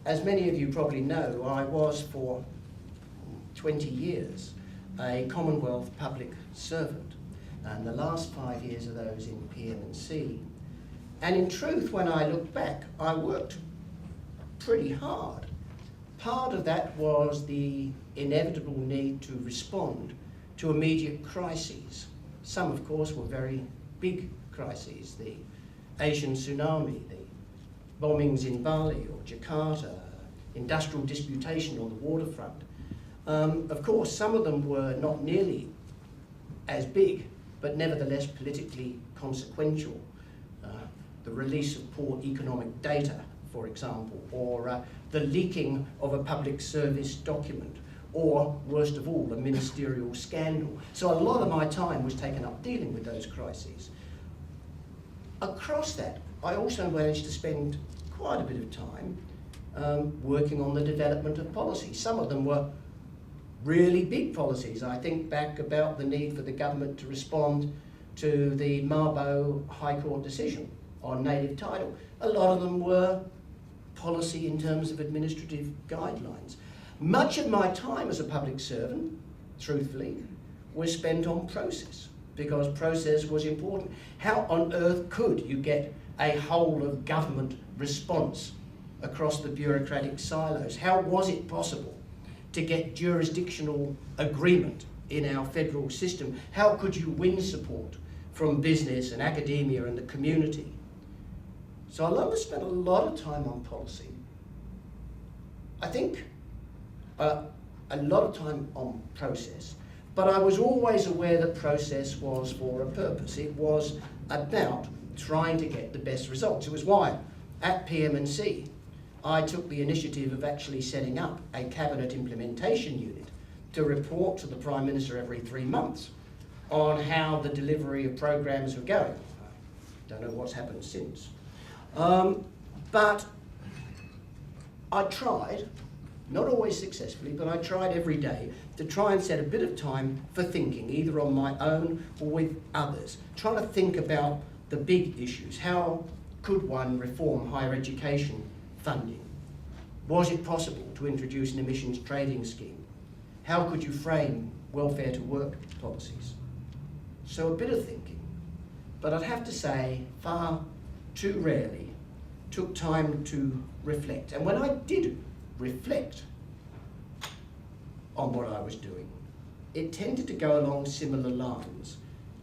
As many of you probably know, I was for 20 years a Commonwealth public servant, and the last 5 years of those in PwC. And in truth, when I look back, I worked pretty hard. Part of that was the inevitable need to respond to immediate crises. Some, of course, were very big crises: the Asian tsunami, the bombings in Bali or Jakarta, industrial disputation on the waterfront. Of course, some of them were not nearly as big, but nevertheless politically consequential. The release of poor economic data, for example, or the leaking of a public service document, or worst of all, a ministerial scandal. So a lot of my time was taken up dealing with those crises. Across that, I also managed to spend quite a bit of time working on the development of policy. Some of them were really big policies. I think back about the need for the government to respond to the Mabo High Court decision on native title. A lot of them were policy in terms of administrative guidelines. Much of my time as a public servant, truthfully, was spent on process, because process was important. How on earth could you get a whole of government response across the bureaucratic silos? How was it possible to get jurisdictional agreement in our federal system? How could you win support from business and academia and the community? So I love to spend a lot of time on policy. I think a lot of time on process, but I was always aware that process was for a purpose. It was about trying to get the best results. It was why at PwC I took the initiative of actually setting up a cabinet implementation unit to report to the Prime Minister every 3 months on how the delivery of programs were going. I don't know what's happened since. But I tried, not always successfully, but I tried every day to try and set a bit of time for thinking, either on my own or with others, trying to think about the big issues. How could one reform higher education funding? Was it possible to introduce an emissions trading scheme? How could you frame welfare to work policies? So a bit of thinking, but I'd have to say far too rarely took time to reflect. And when I did reflect on what I was doing, it tended to go along similar lines.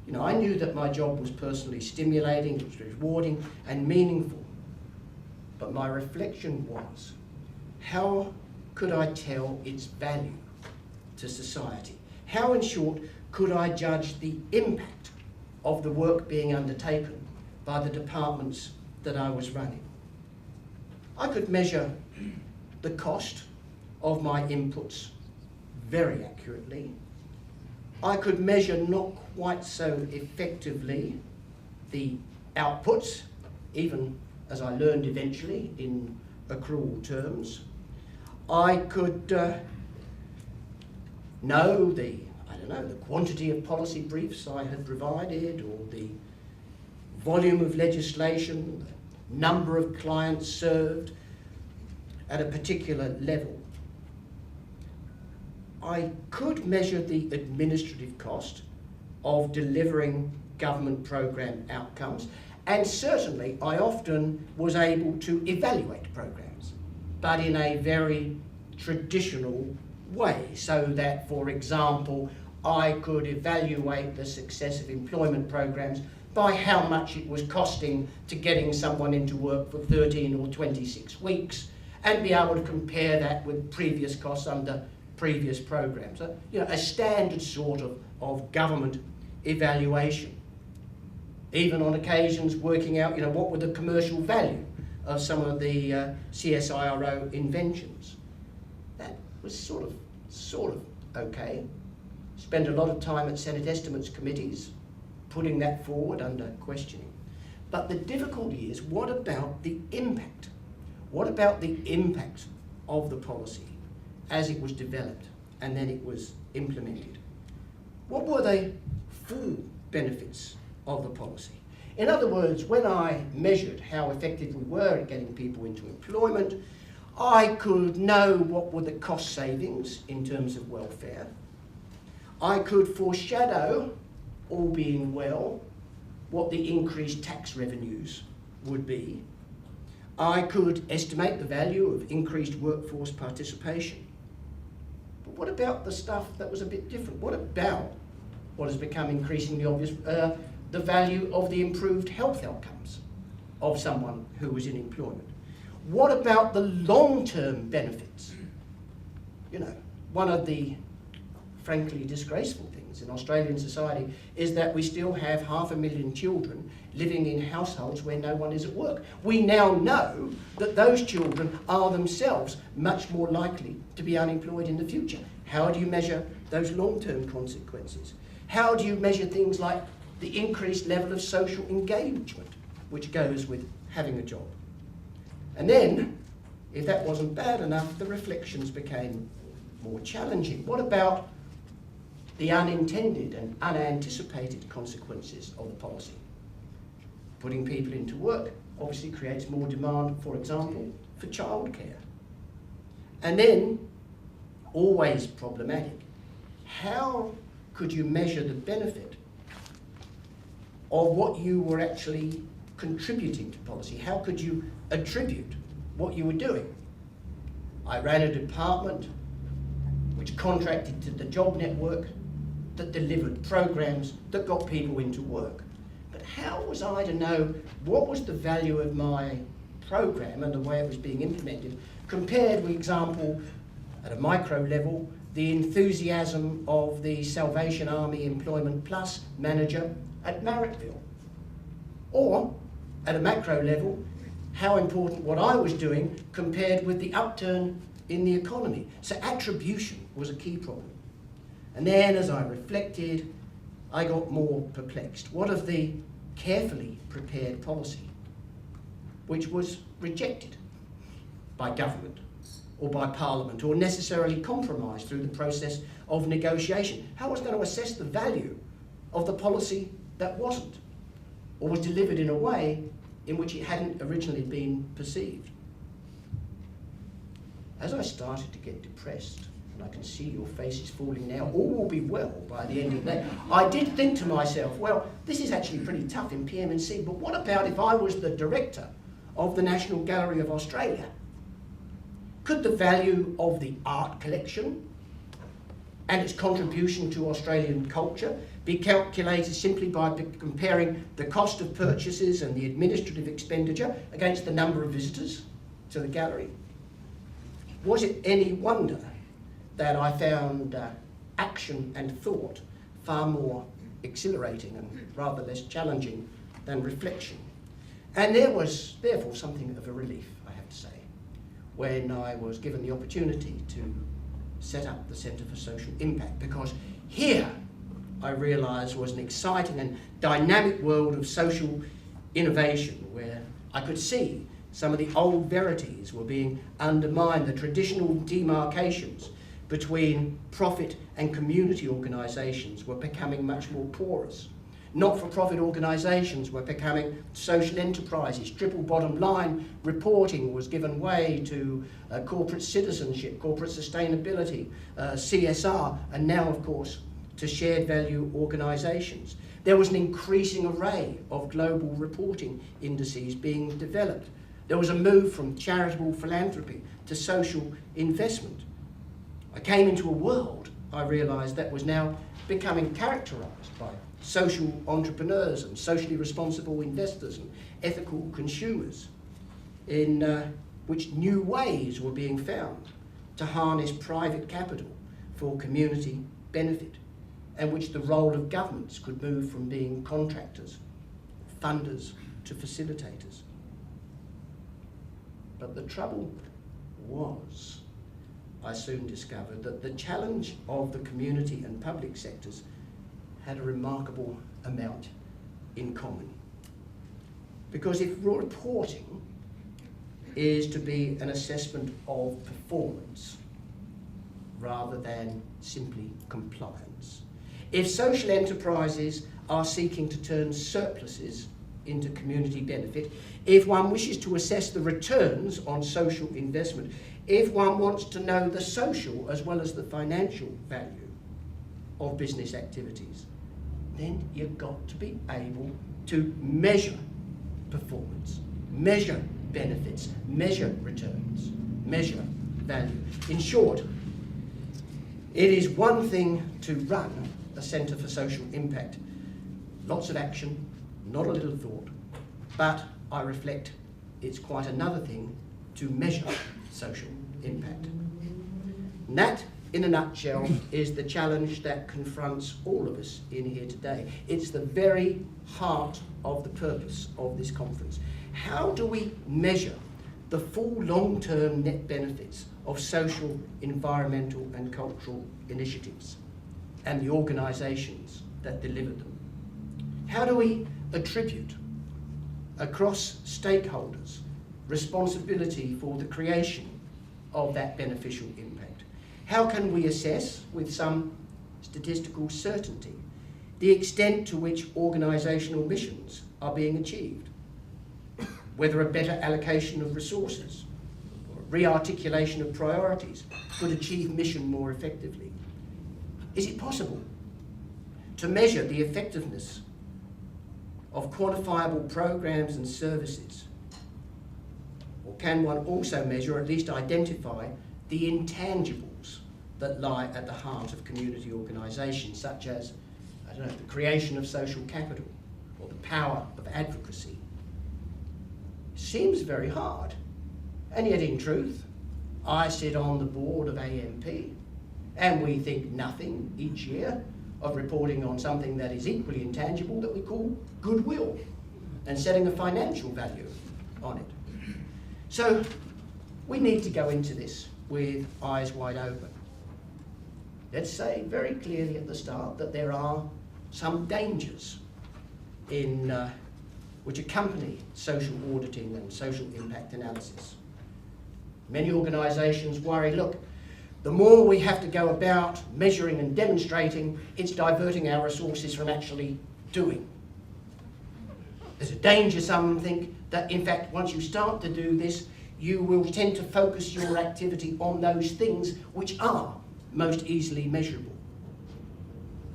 You know, I knew that my job was personally stimulating, it was rewarding and meaningful. But my reflection was, how could I tell its value to society? How, in short, could I judge the impact of the work being undertaken by the departments that I was running? I could measure the cost of my inputs very accurately. I could measure not quite so effectively the outputs, even as I learned eventually in accrual terms. I could know the quantity of policy briefs I had provided, or the volume of legislation, the number of clients served at a particular level. I could measure the administrative cost of delivering government program outcomes, and certainly I often was able to evaluate programs, but in a very traditional way, so that, for example, I could evaluate the success of employment programs by how much it was costing to getting someone into work for 13 or 26 weeks, and be able to compare that with previous costs under previous programs. A standard sort of government evaluation. Even on occasions working out, what were the commercial value of some of the CSIRO inventions. That was sort of okay. Spent a lot of time at Senate Estimates Committees putting that forward under questioning. But the difficulty is, what about the impact? What about the impact of the policy as it was developed and then it was implemented? What were the full benefits of the policy? In other words, when I measured how effective we were at getting people into employment, I could know what were the cost savings in terms of welfare. I could foreshadow, all being well, what the increased tax revenues would be. I could estimate the value of increased workforce participation. But what about the stuff that was a bit different? What about what has become increasingly obvious, the value of the improved health outcomes of someone who was in employment? What about the long-term benefits? You know, one of the frankly disgraceful things in Australian society is that we still have 500,000 children living in households where no one is at work. We now know that those children are themselves much more likely to be unemployed in the future. How do you measure those long-term consequences? How do you measure things like the increased level of social engagement which goes with having a job? And then, if that wasn't bad enough, the reflections became more challenging. What about the unintended and unanticipated consequences of the policy? Putting people into work obviously creates more demand, for example, for childcare. And then, always problematic, how could you measure the benefit of what you were actually contributing to policy? How could you attribute what you were doing? I ran a department which contracted to the job network that delivered programs that got people into work. But how was I to know what was the value of my program and the way it was being implemented compared, for example, at a micro level, the enthusiasm of the Salvation Army Employment Plus manager at Marrickville? Or, at a macro level, how important what I was doing compared with the upturn in the economy. So attribution was a key problem. And then as I reflected, I got more perplexed. What of the carefully prepared policy, which was rejected by government or by Parliament or necessarily compromised through the process of negotiation? How was I going to assess the value of the policy that wasn't, or was delivered in a way in which it hadn't originally been perceived? As I started to get depressed, and I can see your faces falling now, all will be well by the end of the day, I did think to myself, well, this is actually pretty tough in PM&C, but what about if I was the director of the National Gallery of Australia? Could the value of the art collection and its contribution to Australian culture be calculated simply by comparing the cost of purchases and the administrative expenditure against the number of visitors to the gallery? Was it any wonder that I found action and thought far more exhilarating and rather less challenging than reflection? And there was therefore something of a relief, I have to say, when I was given the opportunity to set up the Centre for Social Impact, because here I realised was an exciting and dynamic world of social innovation where I could see some of the old verities were being undermined, the traditional demarcations between profit and community organisations were becoming much more porous. Not-for-profit organisations were becoming social enterprises. Triple bottom line reporting was given way to corporate citizenship, corporate sustainability, CSR, and now, of course, to shared value organisations. There was an increasing array of global reporting indices being developed. There was a move from charitable philanthropy to social investment. I came into a world, I realised, that was now becoming characterised by social entrepreneurs and socially responsible investors and ethical consumers, in which new ways were being found to harness private capital for community benefit, and which the role of governments could move from being contractors, funders, to facilitators. But the trouble was, I soon discovered that the challenge of the community and public sectors had a remarkable amount in common. Because if reporting is to be an assessment of performance rather than simply compliance, if social enterprises are seeking to turn surpluses into community benefit, if one wishes to assess the returns on social investment, if one wants to know the social as well as the financial value of business activities, then you've got to be able to measure performance, measure benefits, measure returns, measure value. In short, it is one thing to run a Centre for Social Impact. Lots of action, not a little thought, but I reflect it's quite another thing to measure social impact. And that, in a nutshell, is the challenge that confronts all of us in here today. It's the very heart of the purpose of this conference. How do we measure the full long-term net benefits of social, environmental and cultural initiatives and the organisations that deliver them? How do we attribute across stakeholders responsibility for the creation of that beneficial impact? How can we assess with some statistical certainty the extent to which organisational missions are being achieved? Whether a better allocation of resources or re-articulation of priorities could achieve mission more effectively? Is it possible to measure the effectiveness of quantifiable programs and services? Or can one also measure, or at least identify, the intangibles that lie at the heart of community organisations, such as, the creation of social capital or the power of advocacy? Seems very hard. And yet, in truth, I sit on the board of AMP, and we think nothing each year of reporting on something that is equally intangible that we call goodwill, and setting a financial value on it. So we need to go into this with eyes wide open. Let's say very clearly at the start that there are some dangers which accompany social auditing and social impact analysis. Many organisations worry, look, the more we have to go about measuring and demonstrating, it's diverting our resources from actually doing. There's a danger, some think, that in fact once you start to do this, you will tend to focus your activity on those things which are most easily measurable.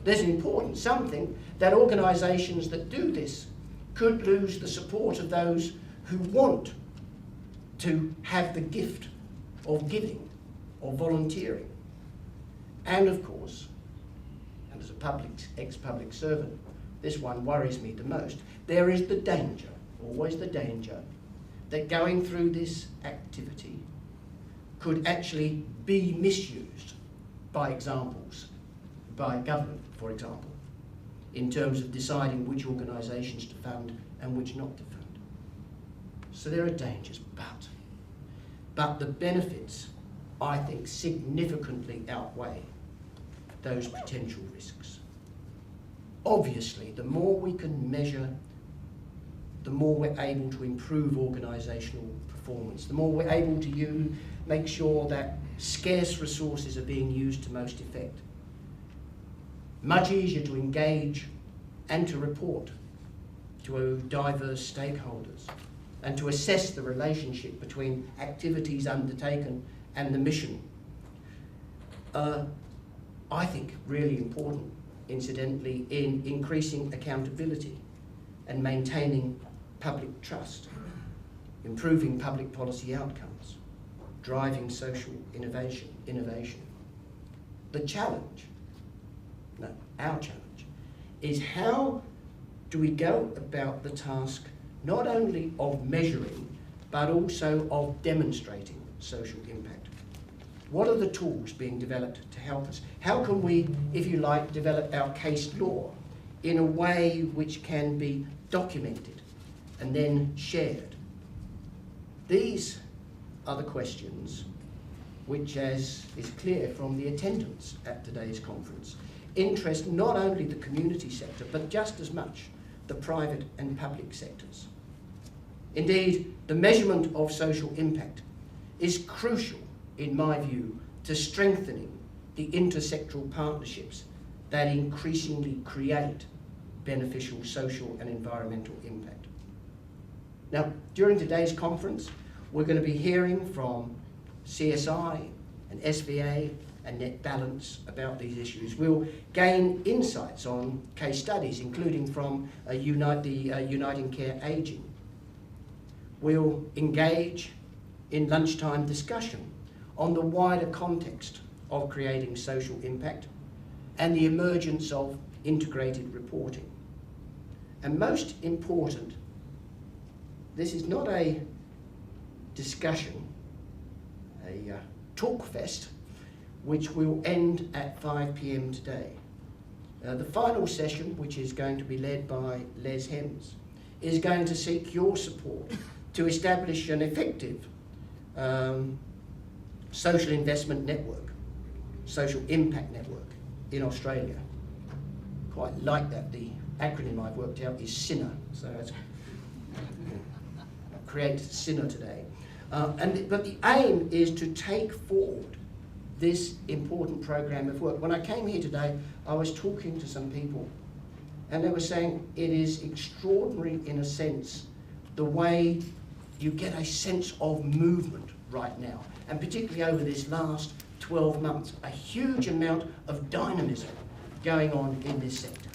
There's an important something that organisations that do this could lose the support of those who want to have the gift of giving or volunteering. And of course, and as a ex-public servant, this one worries me the most, there is the danger, always the danger, that going through this activity could actually be misused by examples, by government, for example, in terms of deciding which organisations to fund and which not to fund. So there are dangers, but the benefits, I think, significantly outweigh those potential risks. Obviously, the more we can measure, the more we're able to improve organisational performance, the more we're able to make sure that scarce resources are being used to most effect. Much easier to engage and to report to diverse stakeholders and to assess the relationship between activities undertaken and the mission. I think really important, incidentally, in increasing accountability and maintaining public trust, improving public policy outcomes, driving social innovation. The challenge, our challenge, is how do we go about the task not only of measuring, but also of demonstrating social impact? What are the tools being developed to help us? How can we, if you like, develop our case law in a way which can be documented and then shared? These are the questions which, as is clear from the attendance at today's conference, interest not only the community sector, but just as much the private and public sectors. Indeed, the measurement of social impact is crucial, in my view, to strengthening the intersectoral partnerships that increasingly create beneficial social and environmental impact. Now, during today's conference, we're going to be hearing from CSI and SVA and Net Balance about these issues. We'll gain insights on case studies, including from Uniting Care Ageing. We'll engage in lunchtime discussion on the wider context of creating social impact and the emergence of integrated reporting. And most important, this is not a discussion, a talk fest, which will end at 5 p.m. today. The final session, which is going to be led by Les Hems, is going to seek your support to establish an effective social investment network, social impact network in Australia. Quite like that. The acronym I've worked out is SINA, so that's create SINA today. But the aim is to take forward this important program of work. When I came here today, I was talking to some people and they were saying it is extraordinary in a sense the way you get a sense of movement right now, and particularly over this last 12 months, a huge amount of dynamism going on in this sector.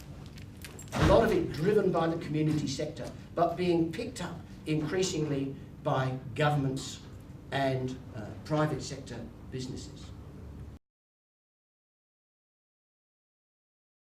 A lot of it driven by the community sector, but being picked up increasingly by governments and private sector businesses.